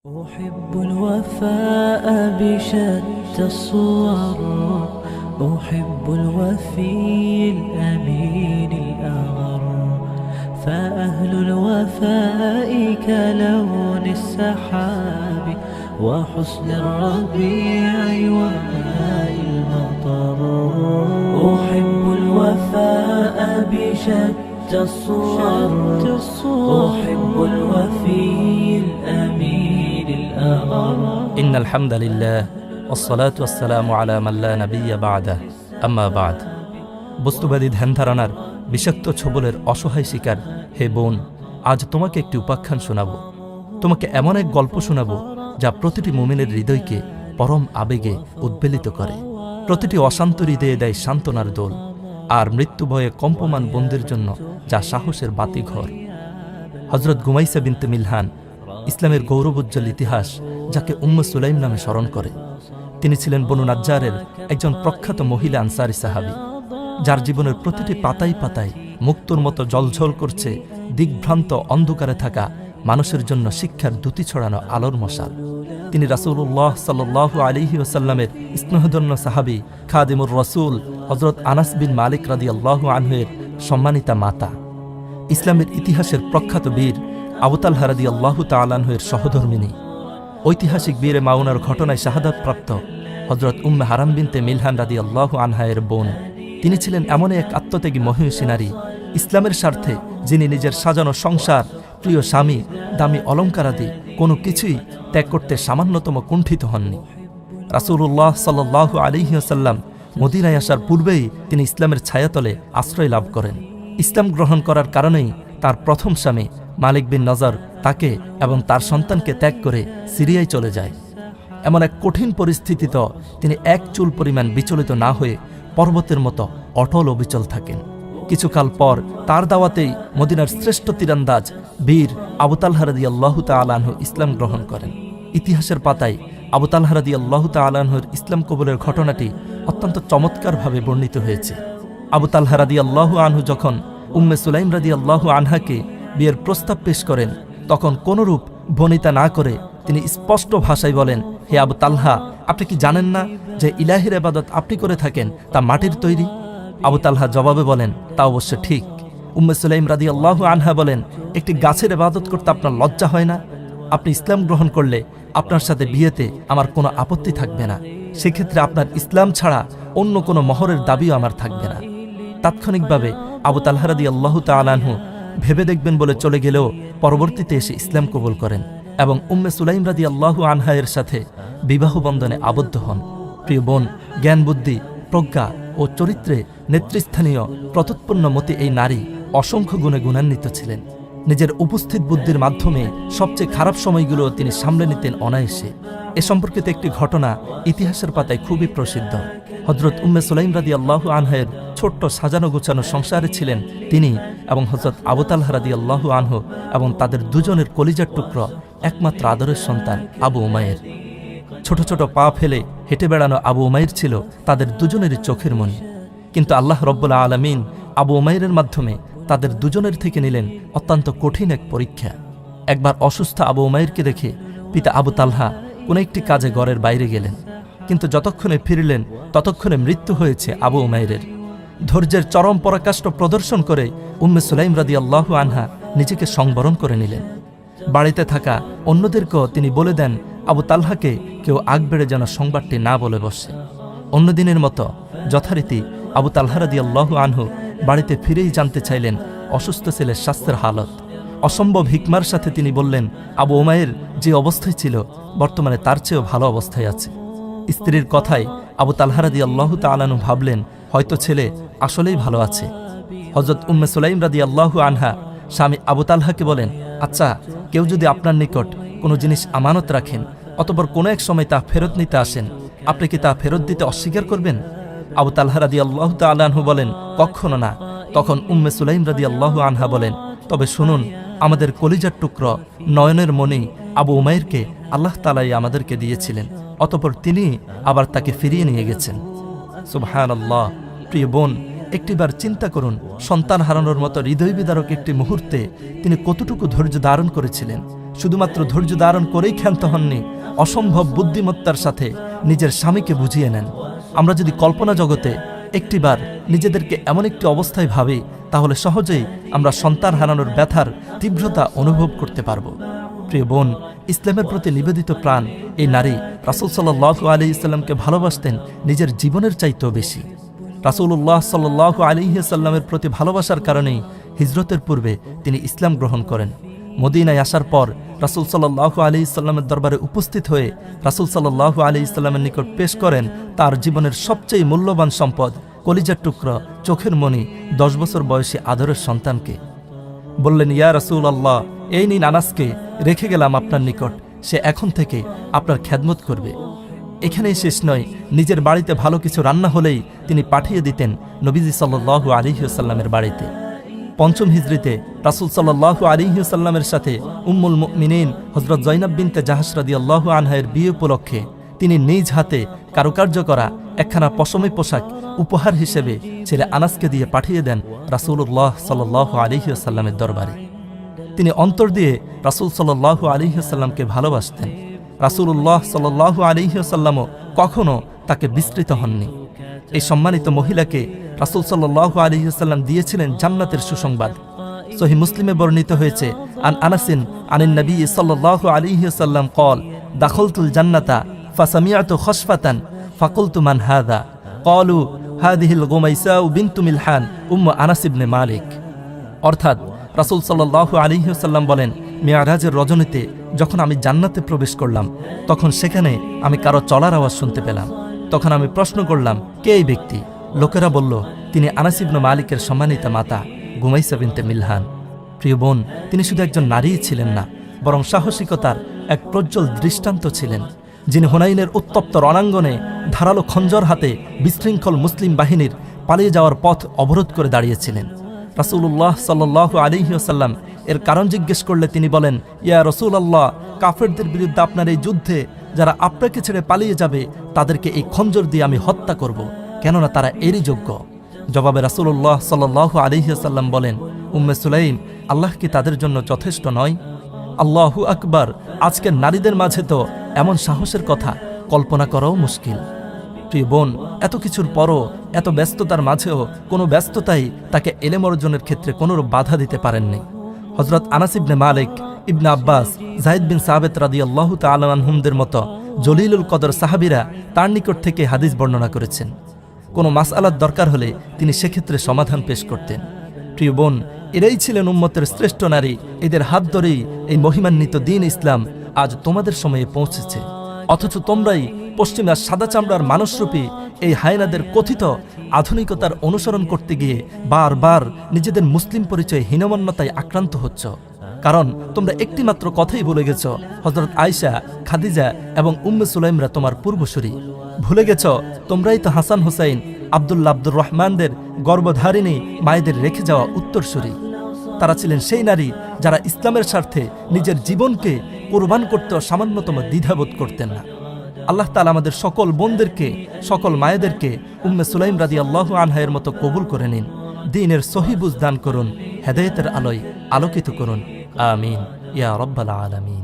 أحب الوفاء بشتى الصور. أحب الوفي الأمين الأغر. فأهل الوفاء كلون السحاب وحسن الربيع وماء المطر. أحب الوفاء بشتى الصور. أحب الوفي الأمين الأغر. إن الحمد لله والصلاة والسلام على من لا نبي بعده أما بعد। বস্তুবাদী ধ্যান ধারণার বিষাক্ত ছোবলের অসহায় শিকার হে বোন, আজ তোমাকে একটি উপাখ্যান শোনাব। তোমাকে এমন এক গল্প শোনাব যা প্রতিটি মুমিনের হৃদয়কে পরম আবেগে উদ্বেলিত করে, প্রতিটি অশান্ত হৃদয়ে দেয় সান্ত্বনার দোল, আর মৃত্যু ভয়ে কম্পমান বন্দির জন্য যা সাহসের বাতিঘর। হযরত গুমাইসা বিনতে মিলহান ইসলামের গৌরবোজ্জ্বল ইতিহাস, যাকে উম্মে সুলাইম নামে স্মরণ করে। তিনি ছিলেন বনু নাজ্জারের একজন প্রখ্যাত মহিলা আনসারী সাহাবী, যার জীবনের প্রতিটি পাতায় পাতায় মুক্তোর মতো জলঝল করছে দিগ্ভ্রান্ত অন্ধকারে থাকা মানুষের জন্য শিক্ষার দ্যুতি ছড়ানো আলোর মশাল। তিনি রাসূলুল্লাহ সাল্লাল্লাহু আলাইহি ওয়াসাল্লামের স্নেহধন্য সাহাবী খাদিমুর রাসূল হযরত আনাস বিন মালিক রাদিয়াল্লাহু আনহু-এর সম্মানিতা মাতা, ইসলামের ইতিহাসের প্রখ্যাত বীর আবু তালহা রাদিয়াল্লাহু তাআলা আনহু-এর সহধর্মিণী, ঐতিহাসিক বীরে মাউনার ঘটনায় শাহাদাতপ্রাপ্ত হযরত উম্মে হারাম বিনতে মিলহান রাদিয়াল্লাহু আনহা-এর বোন। তিনি ছিলেন এমন এক আত্মত্যাগী মহিষী নারী, ইসলামের স্বার্থে যিনি নিজের সাজানো সংসার, প্রিয় স্বামী, দামি অলঙ্কারাদি কোনো কিছুই ত্যাগ করতে সামান্যতম কুণ্ঠিত হননি। রাসূলুল্লাহ সাল্লাল্লাহু আলাইহি ওয়াসাল্লাম মদিনায় আসার পূর্বেই তিনি ইসলামের ছায়াতলে আশ্রয় লাভ করেন। ইসলাম গ্রহণ করার কারণেই তার প্রথম স্বামী মালিক বিন নজর তাকে এবং তার সন্তানকে ত্যাগ করে সিরিয়ায় চলে যায়। এমন এক কঠিন পরিস্থিতিতে তিনি এক চুল পরিমাণ বিচলিত না হয়ে পর্বতের মতো অটল অবিচল থাকেন। কিছুকাল পর তার দাওয়াতেই মদিনার শ্রেষ্ঠ তীরন্দাজ বীর আবু তালহা রাদিয়াল্লাহু তাআলা আনহু ইসলাম গ্রহণ করেন। ইতিহাসের পাতায় আবু তালহা রাদিয়াল্লাহু তাআলা আনহুর ইসলাম কবুলের ঘটনাটি অত্যন্ত চমৎকারভাবে বর্ণিত হয়েছে। আবু তালহা রাদিয়াল্লাহু আনহু যখন উম্মে সুলাইম রাদিয়াল্লাহু আনহাকে বিয়ের প্রস্তাব পেশ করেন, তখন কোনরূপ বনিতা না করে তিনি স্পষ্ট ভাষায় বলেন, হে আবু তালহা, আপনি কি জানেন না যে ইলাহির ইবাদত আপনি করে থাকেন তা মাটির তৈরি? আবু তালহা জবাবে বলেন, তা অবশ্য ঠিক। উম্মে সুলাইম রাদিয়াল্লাহু আনহা বলেন, একটি গাছের ইবাদত করতে আপনার লজ্জা হয় না? আপনি ইসলাম গ্রহণ করলে আপনার সাথে বিয়েতে আমার কোনো আপত্তি থাকবে না। সেক্ষেত্রে আপনার ইসলাম ছাড়া অন্য কোনো মহরের দাবিও আমার থাকবে না। তাৎক্ষণিকভাবে আবু তালহা রাদিয়াল্লাহু তাআলা আনহু ভেবে দেখবেন বলে চলে গেলেও পরবর্তীতে এসে ইসলাম কবুল করেন এবং উম্মে সুলাইম রাদিয়াল্লাহু আনহা এর সাথে বিবাহ বন্ধনে আবদ্ধ হন। প্রিয় বোন, জ্ঞান, বুদ্ধি, প্রজ্ঞা ও চরিত্রে নেতৃস্থানীয় প্রত্যুৎপন্ন মতি এই নারী অসংখ্য গুণে গুণান্বিত ছিলেন। নিজের উপস্থিত বুদ্ধির মাধ্যমে সবচেয়ে খারাপ সময়গুলো তিনি সামলে নিতেন অনায়াসে। এ সম্পর্কিত একটি ঘটনা ইতিহাসের পাতায় খুবই প্রসিদ্ধ। হযরত উম্মে সুলাইম রাদিয়াল্লাহু আনহা-এর ছোট্ট সাজানো গোছানো সংসারে ছিলেন তিনি এবং হযরত আবু তালহা রাদিয়াল্লাহু আনহু এবং তাদের দুজনের কলিজার টুকরো একমাত্র আদরের সন্তান আবু উমাইর। ছোট ছোট পা ফেলে হেঁটে বেড়ানো আবু উমাইর ছিল তাদের দুজনেরই চোখের মণি। কিন্তু আল্লাহ রব্বুল আলামিন আবু উমাইরের মাধ্যমে তাদের দুজনের থেকে নিলেন অত্যন্ত কঠিন এক পরীক্ষা। একবার অসুস্থ আবু উমাইরকে দেখে পিতা আবু তালহা কোনো একটি কাজে ঘরের বাইরে গেলেন, কিন্তু যতক্ষণে ফিরলেন ততক্ষণে মৃত্যু হয়েছে আবু উমাইরের। ধৈর্যের চরম পরাকাষ্ঠ প্রদর্শন করে উম্মে সুলাইম রাদিয়াল্লাহু আনহা নিজেকে সংবরণ করে নিলেন। বাড়িতে থাকা অন্যদেরকেও তিনি বলে দেন আবু তালহাকে কেউ আগ বেড়ে যেন সংবাদটি না বলে বসে। অন্যদিনের মতো যথারীতি আবু তালহা রাদিয়াল্লাহু আনহু বাড়িতে ফিরেই জানতে চাইলেন অসুস্থ ছেলের স্বাস্থ্যের হালত। অসম্ভব হিকমার সাথে তিনি বললেন, আবু উমাইর যে অবস্থায় ছিল বর্তমানে তার চেয়েও ভালো অবস্থায় আছে। স্ত্রীর কথায় আবু তালহা রাদিয়াল্লাহু তাআলা আনহু ভাবলেন, হয়তো ছেলে আসলেই ভালো আছে। হযরত উম্মে সুলাইম রাদিয়াল্লাহু আনহা স্বামী আবু তালহাকে বলেন, আচ্ছা, কেউ যদি আপনার নিকট কোনো জিনিস আমানত রাখেন, অতঃপর কোনো এক সময় তা ফেরত নিতে আসেন, আপনি কি তা ফেরত দিতে অস্বীকার করবেন? আবু তালহা রাদিয়াল্লাহু তাআলা আনহু বলেন, কখনো না। তখন উম্মে সুলাইম রাদিয়াল্লাহু আনহা বলেন, তবে শুনুন, আমাদের কলিজার টুকরো নয়নের মণি আবু উমাইরকে আল্লাহ তাআলাই আমাদেরকে দিয়েছিলেন, অতঃপর তিনি আবার তাকে ফিরিয়ে নিয়ে গেছেন। সুবহানাল্লাহ। প্রিয় বোন, একটিবার চিন্তা করুন, সন্তান হারানোর মতো হৃদয় বিদারক একটি মুহূর্তে তিনি কতটুকু ধৈর্য ধারণ করেছিলেন। শুধুমাত্র ধৈর্য ধারণ করেই ক্ষান্ত হননি, অসম্ভব বুদ্ধিমত্তার সাথে নিজের স্বামীকে বুঝিয়ে নেন। আমরা যদি কল্পনা জগতে একটিবার নিজেদেরকে এমন একটি অবস্থায় ভাবি, তাহলে সহজেই আমরা সন্তান হারানোর ব্যথার তীব্রতা অনুভব করতে পারব। প্রিয় বোন, ইসলামের প্রতি নিবেদিত প্রাণ এই নারী রাসূল সাল্লাল্লাহু আলাইহি ওয়াসাল্লামকে ভালোবাসতেন নিজের জীবনের চাইতেও বেশি। রাসূলুল্লাহ সাল্লাল্লাহু আলাইহি ওয়াসাল্লামের প্রতি ভালোবাসার কারণেই হিজরতের পূর্বে তিনি ইসলাম গ্রহণ করেন। মদিনায় আসার পর রাসূল সাল্লাল্লাহু আলাইহি ওয়াসাল্লামের দরবারে উপস্থিত হয়ে রাসূল সাল্লাল্লাহু আলাইহি ওয়াসাল্লামের নিকট পেশ করেন তার জীবনের সবচেয়ে মূল্যবান সম্পদ, কলিজার টুকরা, চোখের মণি, 10 বছর বয়সী আদরের সন্তানকে। বললেন, ইয়া রাসূলুল্লাহ, এই নিন আনাসকে, রেখে গেলাম আপনার নিকট, সে এখন থেকে আপনার খেদমত করবে। এখানেই শেষ নয়, নিজের বাড়িতে ভালো কিছু রান্না হলেই তিনি পাঠিয়ে দিতেন নবীজি সাল্লাল্লাহু আলাইহি ওয়াসাল্লামের বাড়িতে। পঞ্চম হিজরিতে রাসূল সাল্লাল্লাহু আলাইহি ওয়াসাল্লামের সাথে উম্মুল মুমিনিন হযরত জয়নাব বিনতে জাহাশ রাদিয়াল্লাহু আনহার বিয়ে উপলক্ষে তিনি নিজ হাতে কারুকার্য করা একখানা পশমি পোশাক উপহার হিসেবে ছেলে আনাসকে দিয়ে পাঠিয়ে দেন রাসূলুল্লাহ সাল্লাল্লাহু আলাইহি ওয়াসাল্লামের দরবারে। তিনি অন্তর দিয়ে রাসূল সাল্লাল্লাহু আলাইহি ওয়াসাল্লামকে ভালোবাসতেন। রাসূলুল্লাহ সাল্লাল্লাহু আলাইহি ওয়াসাল্লামও কখনো তাকে বিস্তৃত হননি। এই সম্মানিত মহিলাকে রাসূল সাল্লাল্লাহু আলাইহি ওয়াসাল্লাম দিয়েছিলেন জান্নাতের সুসংবাদ। সহিহ মুসলিমে বর্ণিত হয়েছে, আন আনাসিন আনিন নবী সাল্লাল্লাহু আলাইহি ওয়াসাল্লাম قال দাখালতুল জান্নাতা ফাসামিআতু খশফাতান ফাকুলতু মান হাযা قالوا هذه الغميساء بنت ملحان আনাস ইবনে মালিক। অর্থাৎ রাসূল সাল্লাল্লাহু আলাইহি ওয়াসাল্লাম বলেন, মিরাজের রজনীতে যখন আমি জান্নাতে প্রবেশ করলাম, তখন সেখানে আমি কারো চলার আওয়াজ শুনতে পেলাম। তখন আমি প্রশ্ন করলাম, কে এই ব্যক্তি? লোকেরা বলল, তিনি আনাস ইবনে মালিকের সম্মানিতা মাতা গুমাইসা বিনতে মিলহান। প্রিয় বোন, তিনি শুধু একজন নারীই ছিলেন না, বরং সাহসিকতার এক প্রজ্জ্বল দৃষ্টান্ত ছিলেন, যিনি হুনাইনের উত্তপ্ত রণাঙ্গনে ধারালো খঞ্জর হাতে বিশৃঙ্খল মুসলিম বাহিনীর পালিয়ে যাওয়ার পথ অবরোধ করে দাঁড়িয়েছিলেন। রাসূলুল্লাহ সাল্লাল্লাহু আলাইহি ওয়াসাল্লাম এর কারণ জিজ্ঞেস করলে তিনি বলেন, ইয়া রাসূলুল্লাহ, কাফেরদের বিরুদ্ধে আপনার এই যুদ্ধে যারা আপনাকে ছেড়ে পালিয়ে যাবে তাদেরকে এই খঞ্জর দিয়ে আমি হত্যা করব, কেননা তারা এরই যোগ্য। জবাবে রাসূলুল্লাহ সাল্লাল্লাহু আলাইহি ওয়াসাল্লাম বলেন, উম্মে সুলাইম, আল্লাহ কি তাদের জন্য যথেষ্ট নয়? আল্লাহু আকবার। আজকের নারীদের মাঝে তো এমন সাহসের কথা কল্পনা করাও মুশকিল। প্রিয় বোন, এত কিছুর পরও, এত ব্যস্ততার মাঝেও কোনো ব্যস্ততাই তাকে এলেম অর্জনের ক্ষেত্রে কোনোরূপ বাধা দিতে পারেননি। হযরত আনাস ইবনে মালিক, ইবনে আব্বাস, যায়েদ বিন সাবিত রাদিয়াল্লাহু তাআলা আনহুমদের মতো জলিলুল কদর সাহাবীরা তার নিকট থেকে হাদিস বর্ণনা করেছেন। কোনো মাসআলার দরকার হলে তিনি সেক্ষেত্রে সমাধান পেশ করতেন। প্রিয় বোন, এরাই ছিলেন উম্মতের শ্রেষ্ঠ নারী। এদের হাত ধরেই এই মহিমান্বিত দ্বীন ইসলাম আজ তোমাদের সময়ে পৌঁছেছে। অথচ তোমরাই পশ্চিমা সাদা চামড়ার মানুষরূপী এই হায়নাদের কথিত আধুনিকতার অনুসরণ করতে গিয়ে বারবার নিজেদের মুসলিম পরিচয় হীনমন্যতায় আক্রান্ত হচ্ছ। কারণ তোমরা একটিমাত্র কথাই ভুলে গেছ, হযরত আয়েশা, খাদিজা এবং উম্মে সুলাইমরা তোমার পূর্বসূরি। ভুলে গেছ তোমরাই তো হাসান হুসাইন, আব্দুল্লাহ, আব্দুর রহমানদের গর্ভধারিণী মায়েদের রেখে যাওয়া উত্তরসূরি। তারা ছিলেন সেই নারী যারা ইসলামের স্বার্থে নিজের জীবনকে কোরবান করতেও সামান্যতম দ্বিধাবোধ করতেন না। আল্লাহ তাআলা আমাদের সকল বোনদেরকে, সকল মায়েদেরকে উম্মে সুলাইম রাদিয়াল্লাহু আনহার মতো কবুল করে নিন। দ্বীনের সহিহ বুঝ দান করুন, হেদায়েতের আলোয় আলোকিত করুন। আমিন ইয়া রাব্বাল আলামিন।